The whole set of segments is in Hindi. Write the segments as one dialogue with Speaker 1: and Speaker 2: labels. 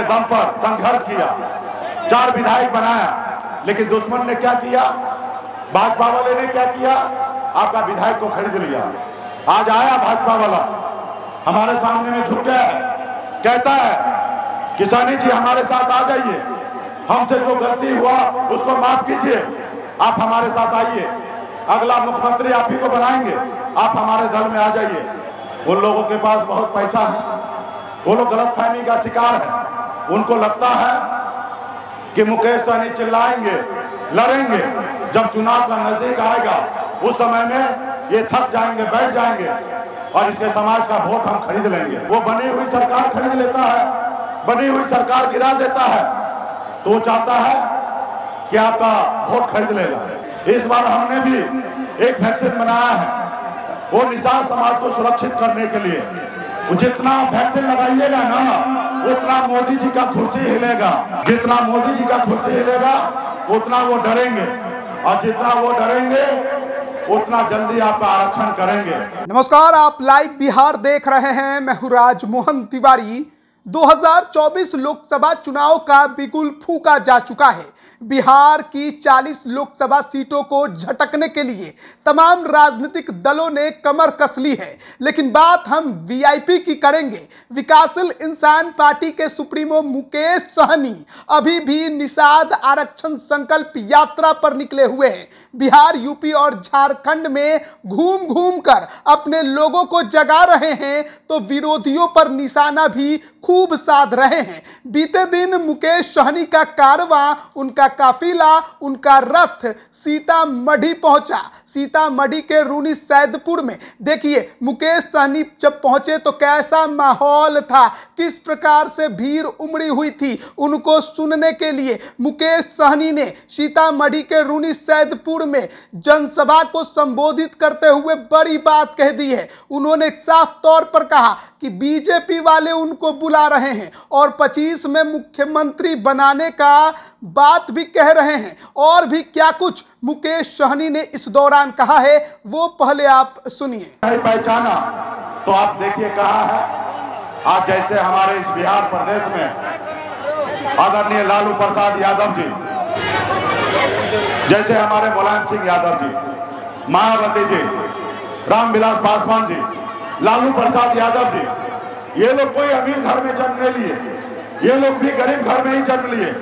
Speaker 1: दम पर संघर्ष किया, 4 विधायक बनाया, लेकिन दुश्मन ने क्या किया, भाजपा वाले ने क्या किया, आपका विधायक को खरीद लिया। आज आया भाजपा वाला हमारे सामने में झुक गया है, कहता है कि सैनी जी हमारे साथ आ जाइए, हमसे जो गलती हुआ उसको माफ कीजिए, आप हमारे साथ आइए, अगला मुख्यमंत्री आप ही को बनाएंगे, आप हमारे दल में आ जाइए। उन लोगों के पास बहुत पैसा है, वो लोग गलतफहमी का शिकार है। उनको लगता है कि मुकेश सहनी चिल्लाएंगे, लड़ेंगे, जब चुनाव का नजदीक आएगा उस समय में ये थक जाएंगे, बैठ जाएंगे और इसके समाज का वोट हम खरीद लेंगे। वो बनी हुई सरकार खरीद लेता है, बनी हुई सरकार गिरा देता है, तो वो चाहता है कि आपका वोट खरीद लेगा। इस बार हमने भी एक वैक्सीन बनाया है, वो निषाद समाज को सुरक्षित करने के लिए। जितना वैक्सीन लगाइएगा ना, उतना मोदी जी का कुर्सी हिलेगा, जितना मोदी जी का कुर्सी हिलेगा उतना वो डरेंगे, और जितना वो डरेंगे उतना जल्दी आपका आरक्षण करेंगे।
Speaker 2: नमस्कार, आप लाइव बिहार देख रहे हैं। मैं हूं राजमोहन तिवारी। 2024 लोकसभा चुनाव का बिगुल फूंका जा चुका है। बिहार की 40 लोकसभा सीटों को झटकने के लिए तमाम राजनीतिक दलों ने कमर कस ली है। लेकिन बात हम वीआईपी की करेंगे। विकासशील इंसान पार्टी के सुप्रीमो मुकेश सहनी अभी भी निषाद आरक्षण संकल्प यात्रा पर निकले हुए हैं। बिहार, यूपी और झारखंड में घूम घूम कर अपने लोगों को जगा रहे हैं, तो विरोधियों पर निशाना भी खूब साध रहे हैं। बीते दिन मुकेश सहनी का कारवां, उनका काफिला, उनका रथ सीतामढ़ी पहुंचा। सीतामढ़ी के रूनी सैदपुर में देखिए मुकेश सहनी जब पहुंचे तो कैसा माहौल था, किस प्रकार से भीड़ उमड़ी हुई थी उनको सुनने के लिए। मुकेश सहनी ने सीतामढ़ी के रूनी सैदपुर में जनसभा को संबोधित करते हुए बड़ी बात कह दी है। उन्होंने साफ तौर पर कहा कि बीजेपी वाले उनको बुला रहे हैं और 25 में मुख्यमंत्री बनाने का बात भी कह रहे हैं। और भी क्या कुछ मुकेश सहनी ने इस दौरान कहा है वो पहले आप सुनिए।
Speaker 1: नहीं पहचाना तो आप देखिए कहा है। आज जैसे हमारे इस बिहार प्रदेश में आदरणीय लालू प्रसाद यादव जी, जैसे हमारे मुलायम सिंह यादव जी, मायावती जी, रामविलास पासवान जी, लालू प्रसाद यादव जी, ये लोग कोई अमीर घर में जन्म नहीं लिए, ये लोग भी गरीब घर में ही जन्म लिए,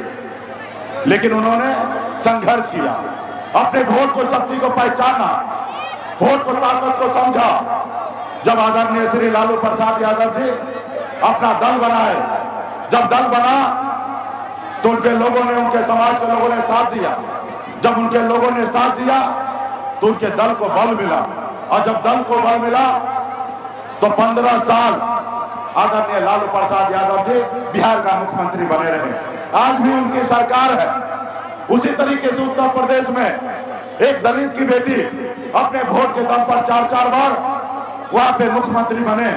Speaker 1: लेकिन उन्होंने संघर्ष किया, अपने वोट को, शक्ति को पहचाना, वोट को, ताकत को समझा। जब आदरणीय श्री लालू प्रसाद यादव जी अपना दल बनाए, जब दल बना तो उनके लोगों ने, उनके समाज के लोगों ने साथ दिया। जब उनके लोगों ने साथ दिया तो उनके दल को बल मिला, और जब दल को बल मिला तो 15 साल आदरणीय लालू प्रसाद यादव जी बिहार का मुख्यमंत्री बने रहे। आज भी उनकी सरकार है। उसी तरीके से उत्तर प्रदेश में एक दलित की बेटी अपने वोट के दम पर 4-4 बार वहां पे मुख्यमंत्री बने।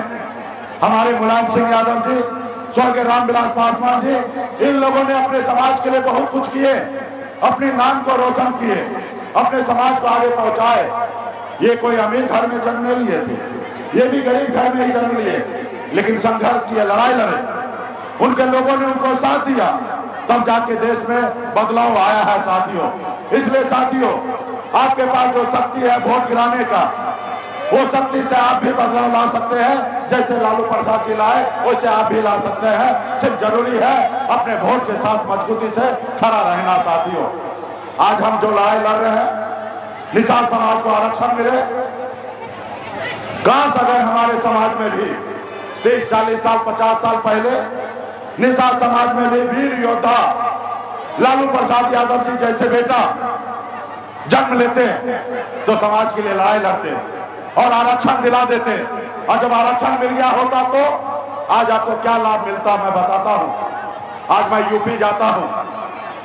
Speaker 1: हमारे मुलायम सिंह यादव जी, स्वर्गीय रामविलास पासवान जी, इन लोगों ने अपने समाज के लिए बहुत कुछ किए, अपने नाम को रोशन किए, अपने समाज को आगे पहुंचाए। ये कोई अमीर घर में जन्म नहीं लिए थे, ये भी गरीब घर में ही जन्म लिए, लेकिन संघर्ष किया, लड़ाई लड़े, उनके लोगों ने उनको साथ दिया, तब जाके देश में बदलाव आया है साथियों। इसलिए साथियों, आपके पास जो शक्ति है वोट गिराने का, वो शक्ति से आप भी बदलाव ला सकते हैं। जैसे लालू प्रसाद जी लाए वैसे आप भी ला सकते हैं। सिर्फ जरूरी है अपने वोट के साथ मजबूती से खड़ा रहना। साथियों, आज हम जो लड़ाई लड़ रहे हैं, निषाद समाज को आरक्षण मिले। काश अगर हमारे समाज में भी 30-40 साल, 50 साल पहले निषाद समाज में भी वीर योद्धा लालू प्रसाद यादव जी जैसे बेटा जन्म लेते तो समाज के लिए लड़ाई लड़ते और आरक्षण दिला देते। और जब आरक्षण मिल गया होता तो आज आपको क्या लाभ मिलता मैं बताता हूं। आज मैं यूपी जाता हूं,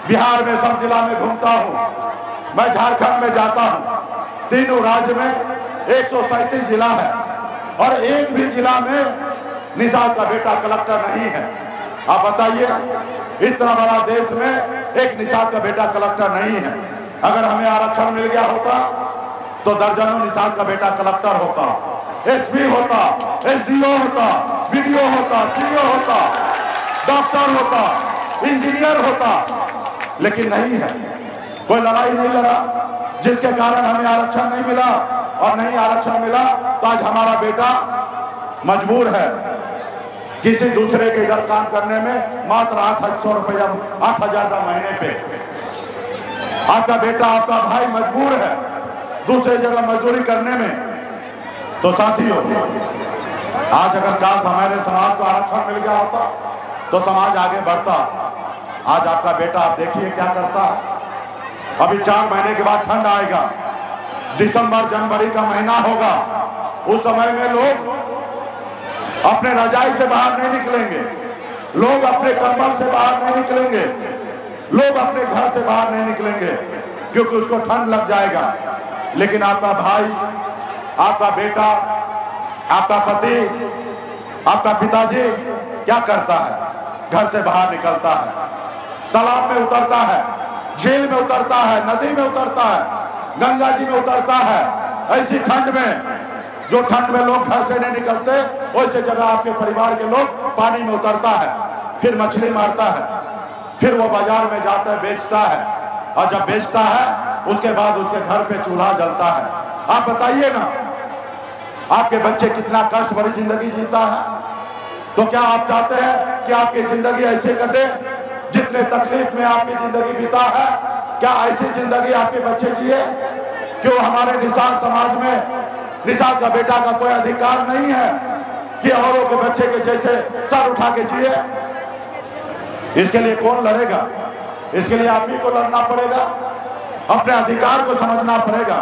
Speaker 1: बिहार में सब जिला में घूमता हूं, मैं झारखंड में जाता हूं। तीनों राज्य में 137 जिला है और एक भी जिला में निषाद का बेटा कलेक्टर नहीं है। आप बताइए, इतना बड़ा देश में एक निषाद का बेटा कलेक्टर नहीं है। अगर हमें आरक्षण मिल गया होता तो दर्जनों निषाद का बेटा कलेक्टर होता, एसपी होता, एसडीओ होता, बीडीओ होता, सीओ होता। डॉक्टर होता, इंजीनियर होता, लेकिन नहीं है। कोई लड़ाई नहीं लड़ा जिसके कारण हमें आरक्षण नहीं मिला, और नहीं आरक्षण मिला तो आज हमारा बेटा मजबूर है किसी दूसरे के इधर काम करने में, मात्र 800 रुपया 8,000 का महीने पे। आपका बेटा, आपका भाई मजबूर है दूसरे जगह मजदूरी करने में। तो साथियों, आज अगर काश हमारे समाज को आरक्षण मिल गया होता तो समाज आगे बढ़ता। आज आपका बेटा, आप देखिए क्या करता है। अभी 4 महीने के बाद ठंड आएगा, दिसंबर जनवरी का महीना होगा, उस समय में लोग अपने रजाई से बाहर नहीं निकलेंगे, लोग अपने कंबल से बाहर नहीं निकलेंगे, लोग अपने घर से बाहर नहीं निकलेंगे, क्योंकि उसको ठंड लग जाएगा। लेकिन आपका भाई, आपका बेटा, आपका पति, आपका पिताजी क्या करता है? घर से बाहर निकलता है, तालाब में उतरता है, झील में उतरता है, नदी में उतरता है, गंगा जी में उतरता है। ऐसी ठंड में, जो ठंड में लोग घर से नहीं निकलते, वैसे जगह आपके परिवार के लोग पानी में उतरता है, फिर मछली मारता है, फिर वो बाजार में जाता है, बेचता है, और जब बेचता है उसके बाद उसके घर पे चूल्हा जलता है। आप बताइए ना, आपके बच्चे कितना कष्ट भरी जिंदगी जीता है। तो क्या आप चाहते हैं कि आपकी जिंदगी ऐसे कटे जितने तकलीफ में आपकी जिंदगी बीता है? क्या ऐसी जिंदगी आपके बच्चे जिए? क्यों हमारे निषाद समाज में निषाद का बेटा का कोई अधिकार नहीं है कि औरों के बच्चे के जैसे सर उठा के जिए? इसके लिए कौन लड़ेगा? इसके लिए आप ही को लड़ना पड़ेगा, अपने अधिकार को समझना पड़ेगा।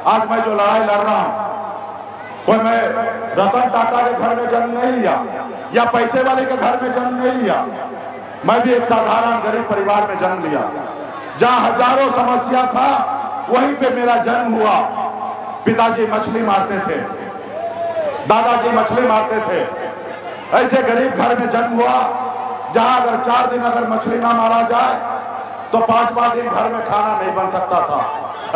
Speaker 1: आज मैं जो लड़ाई लड़ रहा हूं, कोई मैं रतन टाटा के घर में जन्म नहीं लिया या पैसे वाले के घर में जन्म नहीं लिया। मैं भी एक साधारण गरीब परिवार में जन्म लिया, जहां हजारों समस्या था, वहीं पे मेरा जन्म हुआ। पिताजी मछली मारते थे, दादाजी मछली मारते थे। ऐसे गरीब घर में जन्म हुआ जहां अगर 4 दिन अगर मछली ना मारा जाए तो 5वां दिन घर में खाना नहीं बन सकता था।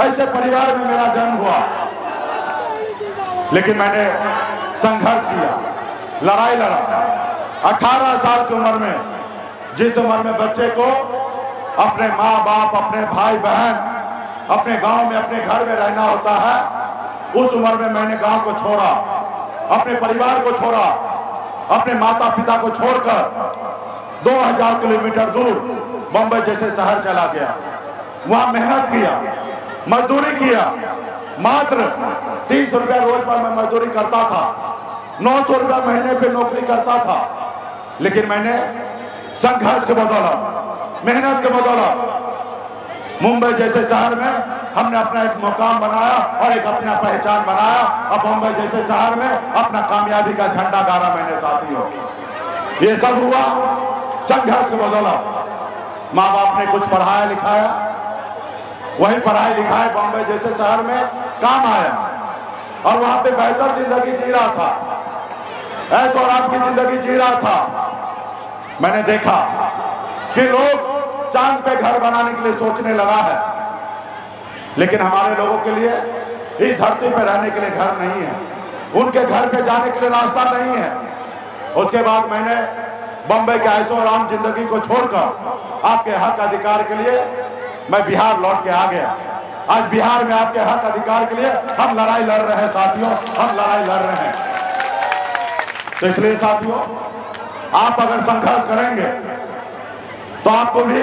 Speaker 1: ऐसे परिवार में मेरा जन्म हुआ, लेकिन मैंने संघर्ष किया, लड़ाई लड़ा। 18 साल की उम्र में, जिस उम्र में बच्चे को अपने माँ बाप, अपने भाई बहन, अपने गांव में, अपने घर में रहना होता है, उस उम्र में मैंने गांव को छोड़ा, अपने परिवार को छोड़ा, अपने माता पिता को छोड़कर 2000 किलोमीटर दूर बंबई जैसे शहर चला गया। वहां मेहनत किया, मजदूरी किया। मात्र 30 रुपया रोज पर मैं मजदूरी करता था, 900 रुपया महीने पे नौकरी करता था। लेकिन मैंने संघर्ष के बदौलत, मेहनत के बदौलत मुंबई जैसे शहर में हमने अपना एक मुकाम बनाया और एक अपना पहचान बनाया। अब मुंबई जैसे शहर में अपना कामयाबी का झंडा गाड़ा मैंने साथियों। ये सब हुआ संघर्ष के बदौलत। माँ बाप ने कुछ पढ़ाया लिखाया, वही पढ़ाई लिखाई बॉम्बे जैसे शहर में काम आया, और वहां पे बेहतर जिंदगी जी रहा था, ऐश और आपकी जिंदगी जी रहा था। मैंने देखा कि लोग चांद पे घर बनाने के लिए सोचने लगा है, लेकिन हमारे लोगों के लिए इस धरती पे रहने के लिए घर नहीं है, उनके घर पे जाने के लिए रास्ता नहीं है। उसके बाद मैंने बम्बई के ऐशो आराम जिंदगी को छोड़कर आपके हक अधिकार के लिए मैं बिहार लौट के आ गया। आज बिहार में आपके हक अधिकार के लिए हम लड़ाई लड़ रहे हैं साथियों, हम लड़ाई लड़ रहे हैं। तो इसलिए साथियों, आप अगर संघर्ष करेंगे तो आपको भी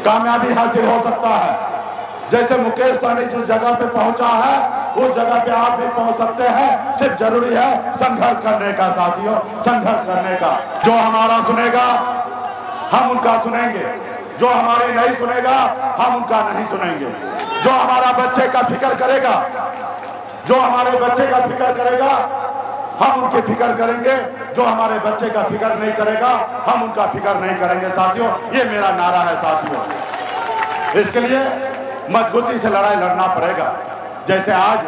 Speaker 1: कामयाबी हासिल हो सकता है। जैसे मुकेश सहनी जिस जगह पे पहुंचा है, उस जगह पे आप भी पहुंच सकते हैं। सिर्फ जरूरी है संघर्ष करने का साथियों, संघर्ष करने का। जो हमारा सुनेगा हम उनका सुनेंगे, जो हमारी नहीं सुनेगा हम उनका नहीं सुनेंगे। जो हमारा बच्चे का फिक्र करेगा, जो हमारे बच्चे का फिक्र करेगा हम उनकी फिक्र करेंगे, जो हमारे बच्चे का फिक्र नहीं करेगा हम उनका फिक्र नहीं करेंगे साथियों। ये मेरा नारा है साथियों। इसके लिए मजबूती से लड़ाई लड़ना पड़ेगा। जैसे आज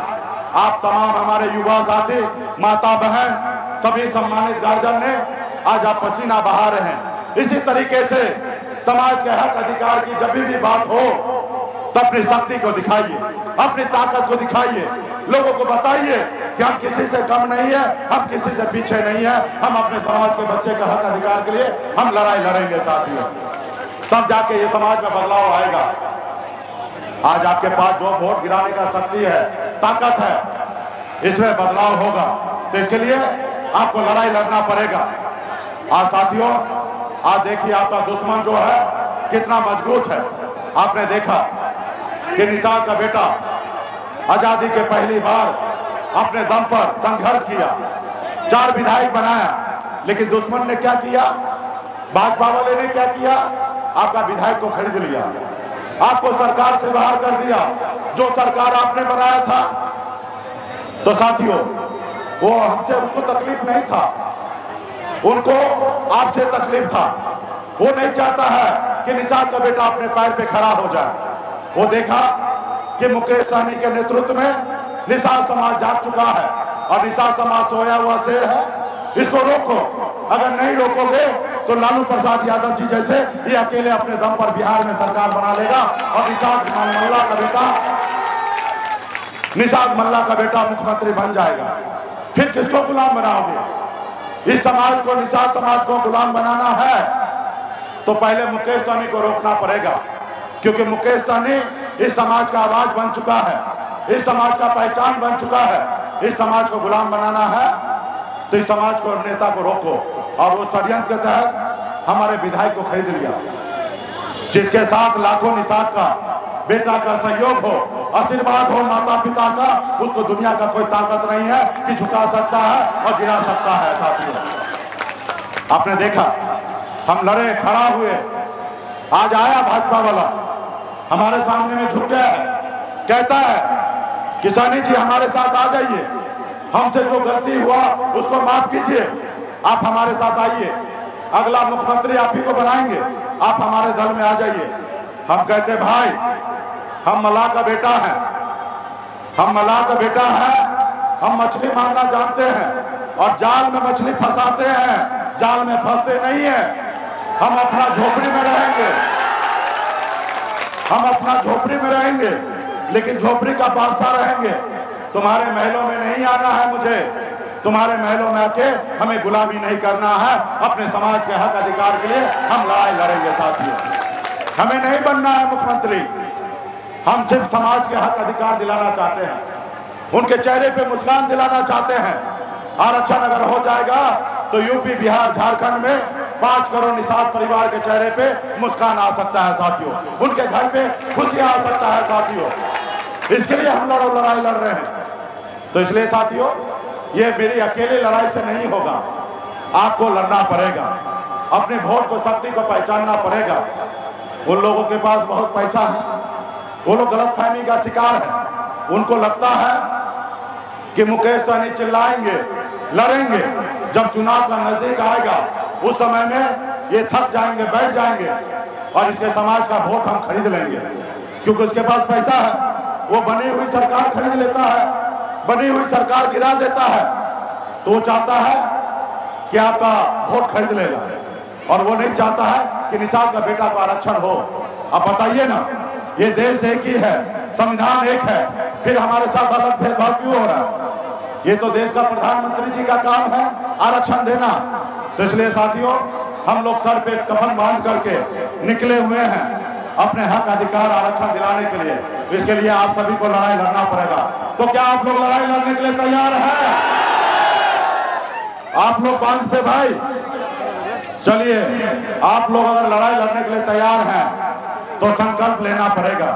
Speaker 1: आप तमाम हमारे युवा साथी, माता बहन, सभी सम्मानित गार्जियन ने आज आप पसीना बहा रहे हैं। इसी तरीके से समाज के हक अधिकार की जब भी बात हो तो अपनी शक्ति को दिखाइए, अपनी ताकत को दिखाइए, लोगों को बताइए कि हम किसी से कम नहीं है, हम किसी से पीछे नहीं है। हम अपने समाज के बच्चे का हक अधिकार के लिए हम लड़ाई लड़ेंगे साथियों, तब जाके ये समाज में बदलाव आएगा। आज आपके पास जो वोट गिराने का शक्ति है, ताकत है, इसमें बदलाव होगा। तो इसके लिए आपको लड़ाई लड़ना पड़ेगा। आज साथियों, आज देखिए आपका दुश्मन जो है कितना मजबूत है। आपने देखा कि निषाद का बेटा आजादी के पहली बार अपने दम पर संघर्ष किया, 4 विधायक बनाया, लेकिन दुश्मन ने क्या किया, भाजपा वाले ने क्या किया, आपका विधायक को खरीद लिया, आपको सरकार से बाहर कर दिया, जो सरकार आपने बनाया था। तो साथियों, वो हमसे उसको तकलीफ नहीं था, उनको आपसे तकलीफ था। वो नहीं चाहता है कि निषाद का बेटा अपने पैर पे खड़ा हो जाए। वो देखा कि मुकेश सहनी के नेतृत्व में निषाद समाज जाग चुका है और निषाद समाज सोया हुआ शेर है, इसको रोको। अगर नहीं रोकोगे तो लालू प्रसाद यादव जी जैसे ये अकेले अपने दम पर बिहार में सरकार बना लेगा और निषाद मल्ला का बेटा मुख्यमंत्री बन जाएगा। फिर किसको गुलाम बनाओगे? इस समाज को, निषाद समाज को गुलाम बनाना है तो पहले मुकेश सहनी को रोकना पड़ेगा, क्योंकि मुकेश सहनी इस समाज का आवाज बन चुका है, इस समाज का पहचान बन चुका है। इस समाज को गुलाम बनाना है तो इस समाज को, नेता को रोको। और वो षड्यंत्र के तहत हमारे विधायक को खरीद लिया, जिसके साथ लाखों निषाद का बेटा का सहयोग हो, आशीर्वाद हो माता पिता का, उसको दुनिया का कोई ताकत नहीं है कि झुका सकता है और गिरा सकता है। साथियों, आपने देखा हम लड़े, खड़ा हुए, आज आया भाजपा वाला हमारे सामने में झुक गया है, कहता है कि सहनी जी हमारे साथ आ जाइए, हमसे जो गलती हुआ उसको माफ कीजिए, आप हमारे साथ आइए, अगला मुख्यमंत्री आप ही को बनाएंगे, आप हमारे दल में आ जाइए। हम कहते भाई, हम मल्लाह का बेटा है, हम मल्लाह का बेटा है, हम मछली मारना जानते हैं और जाल में मछली फंसाते हैं, जाल में फंसते नहीं है। हम अपना झोपड़ी में रहेंगे, हम अपना झोपड़ी में रहेंगे, लेकिन झोपड़ी का बादशाह रहेंगे। तुम्हारे महलों में नहीं आना है मुझे, तुम्हारे महलों में आके हमें गुलामी नहीं करना है। अपने समाज के हक अधिकार के लिए हम लड़ाई लड़ेंगे साथियों। हमें नहीं बनना है मुख्यमंत्री, हम सिर्फ समाज के हक अधिकार दिलाना चाहते हैं, उनके चेहरे पे मुस्कान दिलाना चाहते हैं। आरक्षण अगर हो जाएगा तो यूपी, बिहार, झारखंड में 5 करोड़ निषाद परिवार के चेहरे पे मुस्कान आ सकता है साथियों, उनके घर पे खुशियां आ सकता है साथियों। इसके लिए हम लड़ाई लड़ रहे हैं। तो इसलिए साथियों, ये मेरी अकेले लड़ाई से नहीं होगा, आपको लड़ना पड़ेगा, अपने वोट को, शक्ति को पहचानना पड़ेगा। उन लोगों के पास बहुत पैसा है, वो लोग गलतफहमी का शिकार है, उनको लगता है कि मुकेश सहनी चिल्लाएंगे, लड़ेंगे, जब चुनाव का नजदीक आएगा उस समय में ये थक जाएंगे, बैठ जाएंगे और इसके समाज का वोट हम खरीद लेंगे, क्योंकि उसके पास पैसा है। वो बनी हुई सरकार खरीद लेता है, बनी हुई सरकार गिरा देता है, तो वो चाहता है कि आपका वोट खरीद लेगा और वो नहीं चाहता है कि निषाद का बेटा को आरक्षण हो। अब बताइए ना, ये देश एक ही है, संविधान एक है, फिर हमारे साथ अलग भेदभाव क्यों हो रहा है? ये तो देश का प्रधानमंत्री जी का काम है आरक्षण देना। तो इसलिए साथियों, हम लोग सर पे कफन बांध करके निकले हुए हैं अपने हक अधिकार आरक्षण दिलाने के लिए। इसके लिए आप सभी को लड़ाई लड़ना पड़ेगा। तो क्या आप लोग लड़ाई लड़ने के लिए तैयार हैं? आप लोग बांध पे भाई, चलिए, आप लोग अगर लड़ाई लड़ने के लिए तैयार हैं तो संकल्प लेना पड़ेगा।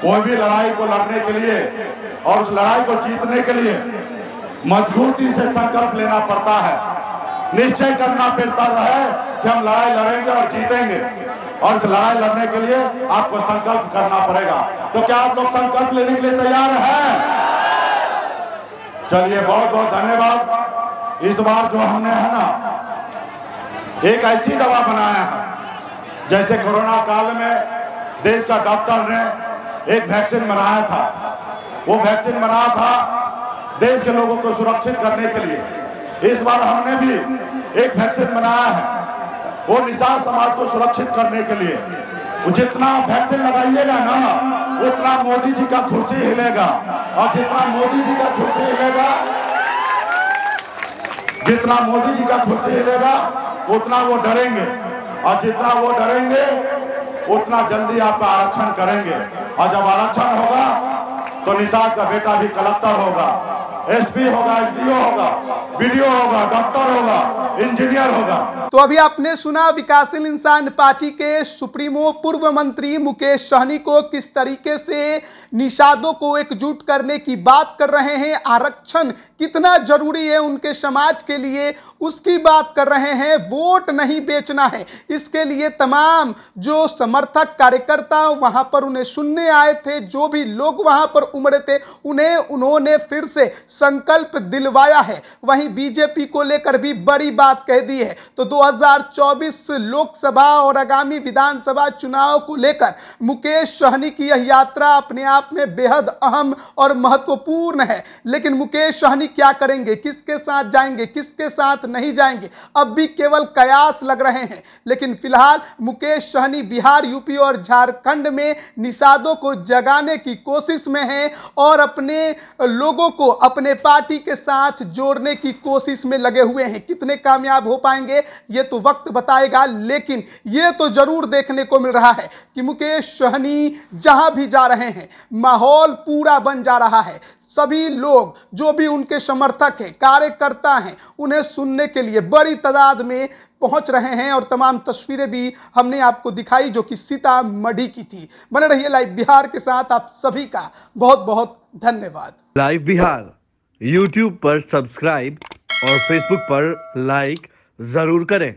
Speaker 1: कोई भी लड़ाई को लड़ने के लिए और उस लड़ाई को जीतने के लिए मजबूती से संकल्प लेना पड़ता है, निश्चय करना पड़ता है कि हम लड़ाई लड़ेंगे और जीतेंगे, और इस लड़ाई लड़ने के लिए आपको संकल्प करना पड़ेगा। तो क्या आप लोग संकल्प लेने के लिए तैयार हैं? चलिए, बहुत बहुत धन्यवाद। इस बार जो हमने है ना, एक ऐसी दवा बनाया है, जैसे कोरोना काल में देश का डॉक्टर ने एक वैक्सीन बनाया था, वो वैक्सीन बना था देश के लोगों को सुरक्षित करने के लिए। इस बार हमने भी एक वैक्सीन बनाया है, वो निषाद समाज को सुरक्षित करने के लिए। जितना वैक्सीन लगाइएगा ना, उतना मोदी जी का कुर्सी हिलेगा, और जितना मोदी जी का कुर्सी हिलेगा जितना मोदी जी का कुर्सी हिलेगा उतना वो डरेंगे, और जितना वो डरेंगे उतना जल्दी आपका आरक्षण करेंगे। और जब आरक्षण होगा तो निषाद का बेटा भी कलेक्टर होगा, एसपी होगा, एसडीओ होगा, बीडीओ होगा, डॉक्टर होगा, इंजीनियर होगा।
Speaker 2: तो अभी आपने सुना विकासशील इंसान पार्टी के सुप्रीमो पूर्व मंत्री मुकेश सहनी को किस तरीके से निषादों को एकजुट करने की बात कर रहे हैं। आरक्षण कितना जरूरी है उनके समाज के लिए उसकी बात कर रहे हैं। वोट नहीं बेचना है, इसके लिए तमाम जो समर्थक कार्यकर्ता वहां पर उन्हें सुनने आए थे, जो भी लोग वहां पर उमड़े थे, उन्होंने फिर से संकल्प दिलवाया है। वहीं बीजेपी को लेकर भी बड़ी बात कह दी है। तो 2024 लोकसभा और आगामी विधानसभा चुनाव को लेकर मुकेश सहनी की यह यात्रा अपने आप में बेहद अहम और महत्वपूर्ण है। लेकिन मुकेश सहनी क्या करेंगे, किसके साथ जाएंगे, किसके साथ नहीं जाएंगे, अब भी केवल कयास लग रहे हैं। लेकिन फिलहाल मुकेश सहनी बिहार, यूपी और झारखंड में निषादों को जगाने की कोशिश में हैं और अपने लोगों को अपने पार्टी के साथ जोड़ने की कोशिश में लगे हुए हैं। कितने कामयाब हो पाएंगे ये तो वक्त बताएगा, लेकिन ये तो जरूर देखने को मिल रहा है कि मुकेश सहनी जहां भी जा रहे हैं माहौल पूरा बन जा रहा है। सभी लोग जो भी उनके समर्थक हैं, कार्यकर्ता हैं, उन्हें सुनने के लिए बड़ी तादाद में पहुंच रहे हैं। और तमाम तस्वीरें भी हमने आपको दिखाई जो कि सीतामढ़ी की थी। बने रहिए लाइव बिहार के साथ। आप सभी का बहुत बहुत धन्यवाद।
Speaker 3: लाइव बिहार यूट्यूब पर सब्सक्राइब और फेसबुक पर लाइक जरूर करें।